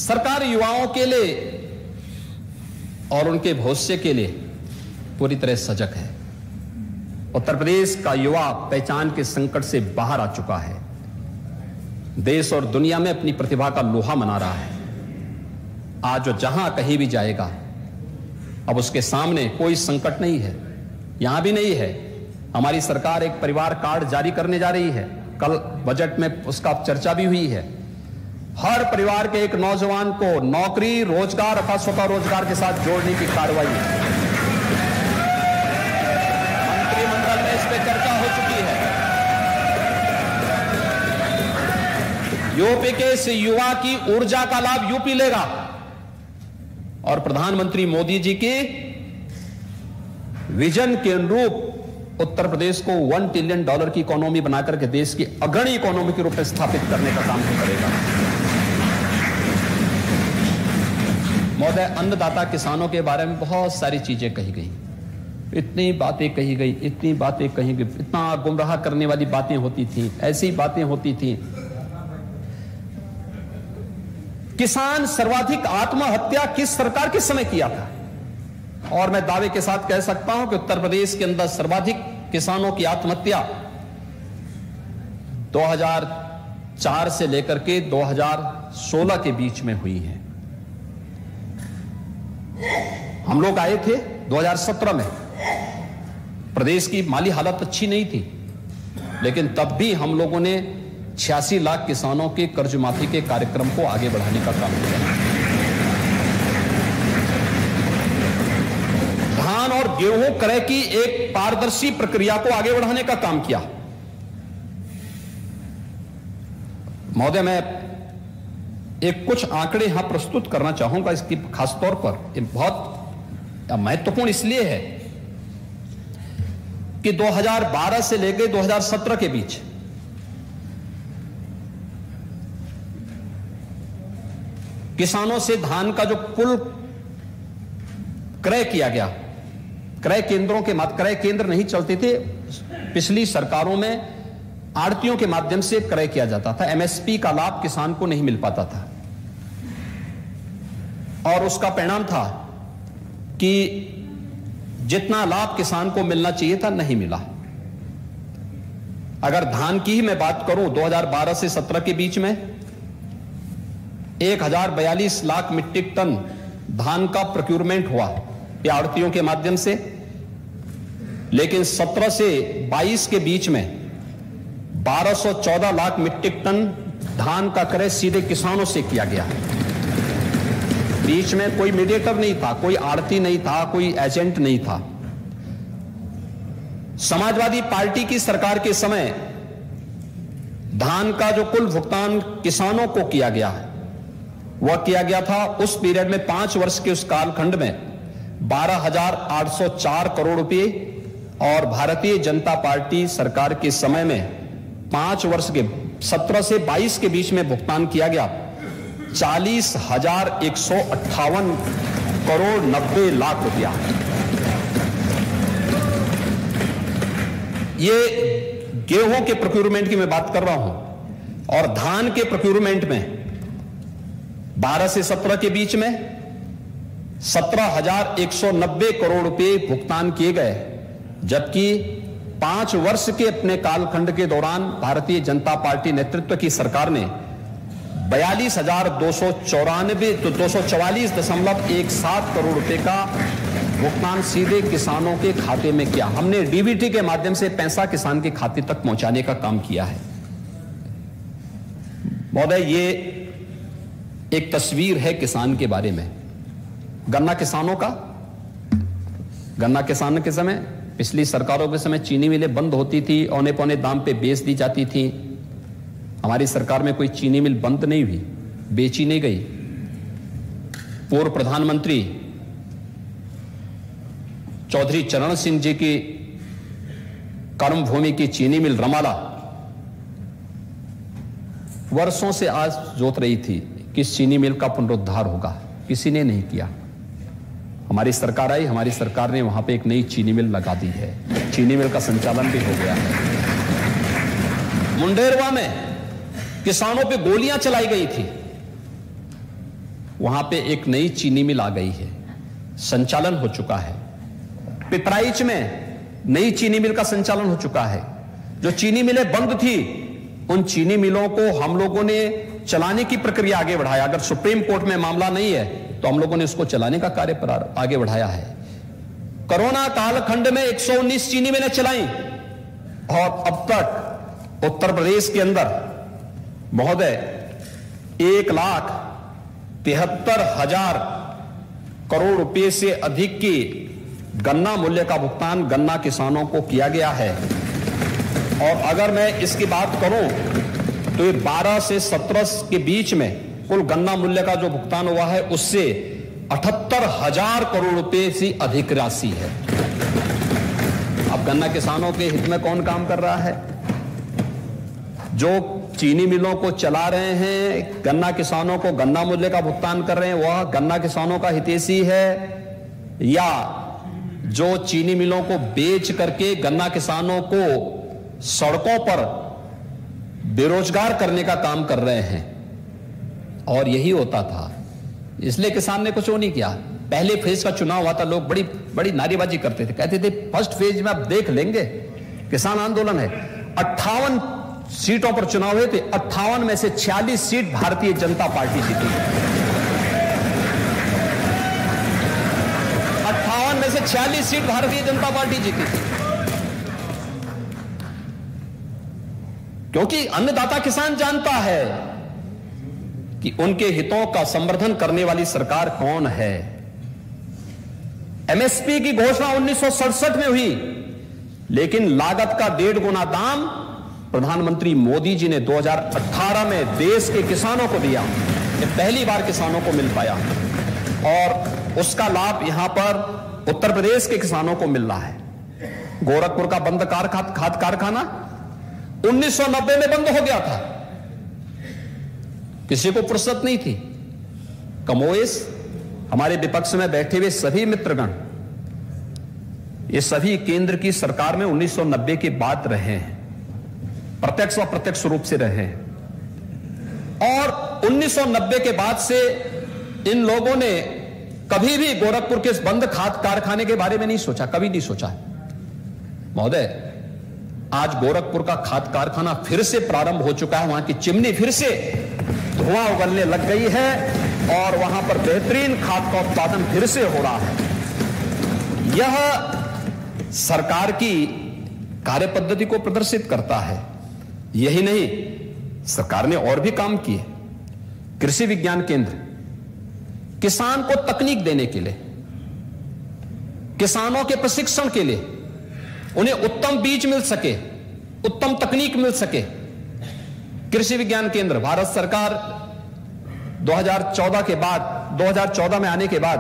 सरकार युवाओं के लिए और उनके भविष्य के लिए पूरी तरह सजग है। उत्तर प्रदेश का युवा पहचान के संकट से बाहर आ चुका है, देश और दुनिया में अपनी प्रतिभा का लोहा मना रहा है। आज वो जहां कहीं भी जाएगा, अब उसके सामने कोई संकट नहीं है, यहां भी नहीं है। हमारी सरकार एक परिवार कार्ड जारी करने जा रही है, कल बजट में उसका चर्चा भी हुई है। हर परिवार के एक नौजवान को नौकरी, रोजगार अथवा स्वतः रोजगार के साथ जोड़ने की कार्रवाई मंत्रिमंडल में इस पर चर्चा हो चुकी है। यूपी के इस युवा की ऊर्जा का लाभ यूपी लेगा और प्रधानमंत्री मोदी जी के विजन के अनुरूप उत्तर प्रदेश को $1 ट्रिलियन की इकोनॉमी बनाकर के देश की अग्रणी इकोनॉमी के रूप में स्थापित करने का काम करेगा। महोदय, अन्नदाता किसानों के बारे में बहुत सारी चीजें कही गई, इतनी बातें कही गई, इतनी बातें कही गई, इतना गुमराह करने वाली बातें होती थी, ऐसी बातें होती थी। किसान सर्वाधिक आत्महत्या किस सरकार के समय किया था? और मैं दावे के साथ कह सकता हूं कि उत्तर प्रदेश के अंदर सर्वाधिक किसानों की आत्महत्या 2004 से लेकर के 2016 के बीच में हुई है। हम लोग आए थे 2017 में, प्रदेश की माली हालत अच्छी नहीं थी, लेकिन तब भी हम लोगों ने 86 लाख किसानों के कर्ज माफी के कार्यक्रम को आगे बढ़ाने का काम किया। धान और गेहूं क्रय की एक पारदर्शी प्रक्रिया को आगे बढ़ाने का काम किया। महोदय, मैं एक कुछ आंकड़े यहां प्रस्तुत करना चाहूंगा। इसकी खासतौर पर बहुत महत्वपूर्ण इसलिए है कि 2012 से लेकर 2017 के बीच किसानों से धान का जो कुल क्रय किया गया, क्रय केंद्रों के क्रय केंद्र नहीं चलते थे, पिछली सरकारों में आड़तियों के माध्यम से क्रय किया जाता था। एमएसपी का लाभ किसान को नहीं मिल पाता था और उसका परिणाम था कि जितना लाभ किसान को मिलना चाहिए था नहीं मिला। अगर धान की ही मैं बात करूं, 2012 से 17 के बीच में 1042 लाख मीट्रिक टन धान का प्रोक्यूरमेंट हुआ आड़तियों के माध्यम से, लेकिन 17 से 22 के बीच में 1214 लाख मीट्रिक टन धान का क्रय सीधे किसानों से किया गया। बीच में कोई मीडिएटर नहीं था, कोई आड़ती नहीं था, कोई एजेंट नहीं था। समाजवादी पार्टी की सरकार के समय धान का जो कुल भुगतान किसानों को किया गया वह किया गया था उस पीरियड में 5 वर्ष के उस कालखंड में 12,804 करोड़ रुपए, और भारतीय जनता पार्टी सरकार के समय में 5 वर्ष के 17 से 22 के बीच में भुगतान किया गया 40,158 करोड़ 90 लाख रुपया। ये गेहूं के प्रोक्यूरमेंट की मैं बात कर रहा हूं, और धान के प्रोक्यूरमेंट में 12 से 17 के बीच में 17,190 करोड़ रुपए भुगतान किए गए, जबकि 5 वर्ष के अपने कालखंड के दौरान भारतीय जनता पार्टी नेतृत्व की सरकार ने 244,17 करोड़ रुपए का भुगतान सीधे किसानों के खाते में किया। हमने डीबीटी के माध्यम से पैसा किसान के खाते तक पहुंचाने का काम किया है। महोदय, ये एक तस्वीर है किसान के बारे में। गन्ना किसानों का, गन्ना किसान के समय, पिछली सरकारों के समय चीनी मिलें बंद होती थी, औने पौने दाम पे बेच दी जाती थी। हमारी सरकार में कोई चीनी मिल बंद नहीं हुई, बेची नहीं गई। पूर्व प्रधानमंत्री चौधरी चरण सिंह जी की कर्मभूमि की चीनी मिल रमाला वर्षों से आज जोत रही थी कि इस चीनी मिल का पुनरुद्धार होगा, किसी ने नहीं किया। हमारी सरकार आई, हमारी सरकार ने वहां पे एक नई चीनी मिल लगा दी है, चीनी मिल का संचालन भी हो गया है। मुंडेरवा में किसानों पे गोलियां चलाई गई थी, वहां पे एक नई चीनी मिल आ गई है, संचालन हो चुका है। पिपराइच में नई चीनी मिल का संचालन हो चुका है। जो चीनी मिलें बंद थी, उन चीनी मिलों को हम लोगों ने चलाने की प्रक्रिया आगे बढ़ाया। अगर सुप्रीम कोर्ट में मामला नहीं है तो हम लोगों ने उसको चलाने का कार्य आगे बढ़ाया है। कोरोना कालखंड में 119 चीनी मिलें चलाई और अब तक उत्तर प्रदेश के अंदर महोदय 1,73,000 करोड़ रुपए से अधिक की गन्ना मूल्य का भुगतान गन्ना किसानों को किया गया है। और अगर मैं इसकी बात करूं तो ये 12 से 17 के बीच में कुल गन्ना मूल्य का जो भुगतान हुआ है उससे 78,000 करोड़ रुपए से अधिक राशि है। अब गन्ना किसानों के हित में कौन काम कर रहा है? जो चीनी मिलों को चला रहे हैं, गन्ना किसानों को गन्ना मूल्य का भुगतान कर रहे हैं, वह गन्ना किसानों का हितैषी है, या जो चीनी मिलों को बेच करके गन्ना किसानों को सड़कों पर बेरोजगार करने का काम कर रहे हैं? और यही होता था, इसलिए किसान ने कुछ वो नहीं किया। पहले फेज का चुनाव हुआ था, लोग बड़ी बड़ी नारेबाजी करते थे, कहते थे फर्स्ट फेज में आप देख लेंगे, किसान आंदोलन है। 58 सीटों पर चुनाव हुए थे, 58 में से 46 सीट भारतीय जनता पार्टी जीती। 58 में से 46 सीट भारतीय जनता पार्टी जीती थी, क्योंकि अन्नदाता किसान जानता है कि उनके हितों का संवर्धन करने वाली सरकार कौन है। एमएसपी की घोषणा 1967 में हुई, लेकिन लागत का 1.5 गुना दाम प्रधानमंत्री मोदी जी ने 2018 में देश के किसानों को दिया। ये पहली बार किसानों को मिल पाया और उसका लाभ यहां पर उत्तर प्रदेश के किसानों को मिल रहा है। गोरखपुर का बंद खाद कारखाना 1990 में बंद हो गया था, किसी को फुर्सत नहीं थी। कमोवेश हमारे विपक्ष में बैठे हुए सभी मित्रगण, ये सभी केंद्र की सरकार में 1990 के बाद रहे हैं, प्रत्यक्ष व अप्रत्यक्ष रूप से रहे हैं। और 1990 के बाद से इन लोगों ने कभी भी गोरखपुर के इस बंद खाद कारखाने के बारे में नहीं सोचा, कभी नहीं सोचा। महोदय, आज गोरखपुर का खाद कारखाना फिर से प्रारंभ हो चुका है, वहां की चिमनी फिर से धुआं उगलने लग गई है और वहां पर बेहतरीन खाद का उत्पादन फिर से हो रहा है। यह सरकार की कार्यपद्धति को प्रदर्शित करता है। यही नहीं, सरकार ने और भी काम किए। कृषि विज्ञान केंद्र किसान को तकनीक देने के लिए, किसानों के प्रशिक्षण के लिए, उन्हें उत्तम बीज मिल सके, उत्तम तकनीक मिल सके। कृषि विज्ञान केंद्र भारत सरकार 2014 में आने के बाद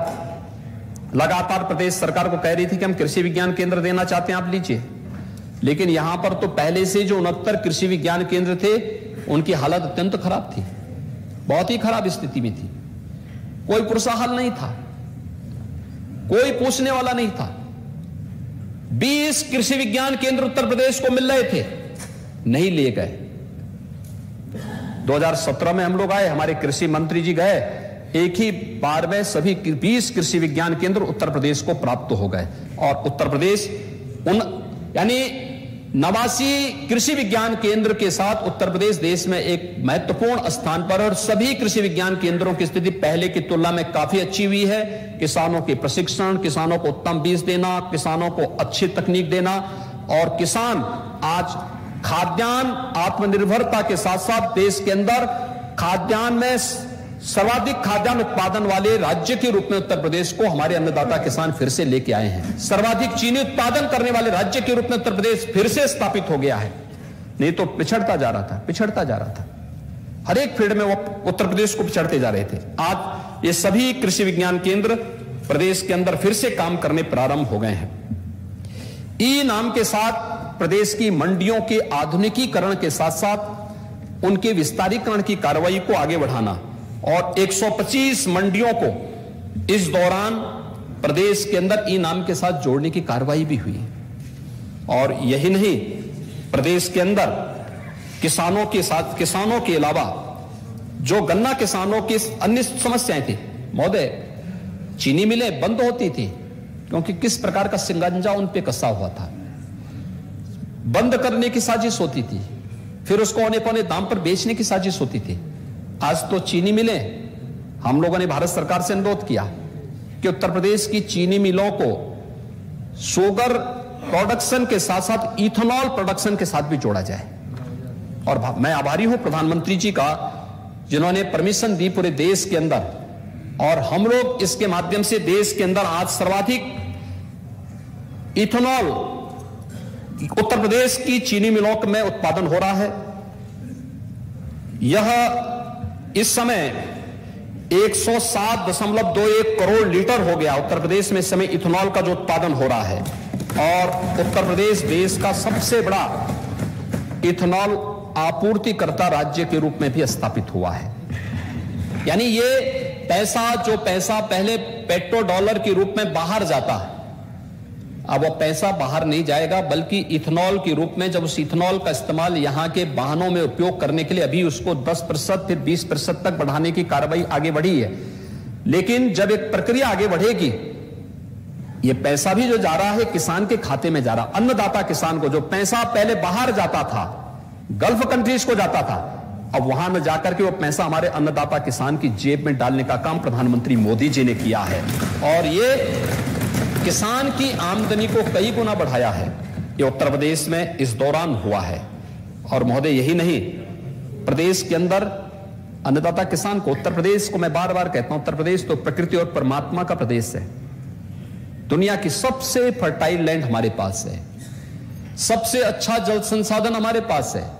लगातार प्रदेश सरकार को कह रही थी कि हम कृषि विज्ञान केंद्र देना चाहते हैं, आप लीजिए। लेकिन यहां पर तो पहले से जो 69 कृषि विज्ञान केंद्र थे, उनकी हालत अत्यंत खराब थी, बहुत ही खराब स्थिति में थी। कोई पुरसाहल नहीं था, कोई पूछने वाला नहीं था। 20 कृषि विज्ञान केंद्र उत्तर प्रदेश को मिल रहे थे, नहीं लिए गए। 2017 में हम लोग आए, हमारे कृषि मंत्री जी गए, एक ही बार में सभी 20 कृषि विज्ञान केंद्र उत्तर प्रदेश को प्राप्त हो गए। और उत्तर प्रदेश यानी 89 कृषि विज्ञान केंद्र के साथ उत्तर प्रदेश देश में एक महत्वपूर्ण स्थान पर, और सभी कृषि विज्ञान केंद्रों की स्थिति पहले की तुलना में काफी अच्छी हुई है। किसानों के प्रशिक्षण, किसानों को उत्तम बीज देना, किसानों को अच्छी तकनीक देना, और किसान आज खाद्यान्न आत्मनिर्भरता के साथ साथ देश के अंदर खाद्यान्न में सर्वाधिक खाद्यान्न उत्पादन वाले राज्य के रूप में उत्तर प्रदेश को हमारे अन्नदाता किसान फिर से लेके आए हैं। सर्वाधिक चीनी उत्पादन करने वाले राज्य के रूप में उत्तर प्रदेश फिर से स्थापित हो गया है। नहीं तो पिछड़ता जा रहा था। हर एक फील्ड में वो उत्तर प्रदेश को पिछड़ते जा रहे थे। आज ये सभी कृषि विज्ञान केंद्र प्रदेश के अंदर फिर से काम करने प्रारंभ हो गए हैं। ई नाम के साथ प्रदेश की मंडियों के आधुनिकीकरण के साथ साथ उनके विस्तारीकरण की कार्रवाई को आगे बढ़ाना, और 125 मंडियों को इस दौरान प्रदेश के अंदर ई नाम के साथ जोड़ने की कार्रवाई भी हुई। और यही नहीं, प्रदेश के अंदर किसानों के अलावा जो गन्ना किसानों की अन्य समस्याएं थी, महोदय, चीनी मिलें बंद होती थी क्योंकि किस प्रकार का शिकंजा उन पे कसा हुआ था। बंद करने की साजिश होती थी, फिर उसको औने पौने दाम पर बेचने की साजिश होती थी। आज तो चीनी मिलें, हम लोगों ने भारत सरकार से अनुरोध किया कि उत्तर प्रदेश की चीनी मिलों को शुगर प्रोडक्शन के साथ साथ इथेनॉल प्रोडक्शन के साथ भी जोड़ा जाए। और मैं आभारी हूं प्रधानमंत्री जी का, जिन्होंने परमिशन दी पूरे देश के अंदर, और हम लोग इसके माध्यम से देश के अंदर आज सर्वाधिक इथेनॉल उत्तर प्रदेश की चीनी मिलों में उत्पादन हो रहा है। यह इस समय 107.21 करोड़ लीटर हो गया उत्तर प्रदेश में इस समय इथेनॉल का जो उत्पादन हो रहा है, और उत्तर प्रदेश देश का सबसे बड़ा इथेनॉल आपूर्तिकर्ता राज्य के रूप में भी स्थापित हुआ है। यानी ये पैसा पहले पेट्रो डॉलर के रूप में बाहर जाता है, अब वो पैसा बाहर नहीं जाएगा, बल्कि इथेनॉल के रूप में, जब उस इथेनॉल का इस्तेमाल यहां के वाहनों में उपयोग करने के लिए अभी उसको 10% फिर 20% तक बढ़ाने की कार्रवाई आगे बढ़ी है। लेकिन जब एक प्रक्रिया आगे बढ़ेगी, ये पैसा भी जो जा रहा है किसान के खाते में जा रहा, अन्नदाता किसान को, जो पैसा पहले बाहर जाता था, गल्फ कंट्रीज को जाता था, अब वहां न जाकर के वो पैसा हमारे अन्नदाता किसान की जेब में डालने का काम प्रधानमंत्री मोदी जी ने किया है, और ये किसान की आमदनी को कई गुना बढ़ाया है। ये उत्तर प्रदेश में इस दौरान हुआ है। और महोदय, यही नहीं, प्रदेश के अंदर अन्नदाता किसान को, उत्तर प्रदेश को मैं बार बार कहता हूं, उत्तर प्रदेश तो प्रकृति और परमात्मा का प्रदेश है। दुनिया की सबसे फर्टाइल लैंड हमारे पास है, सबसे अच्छा जल संसाधन हमारे पास है।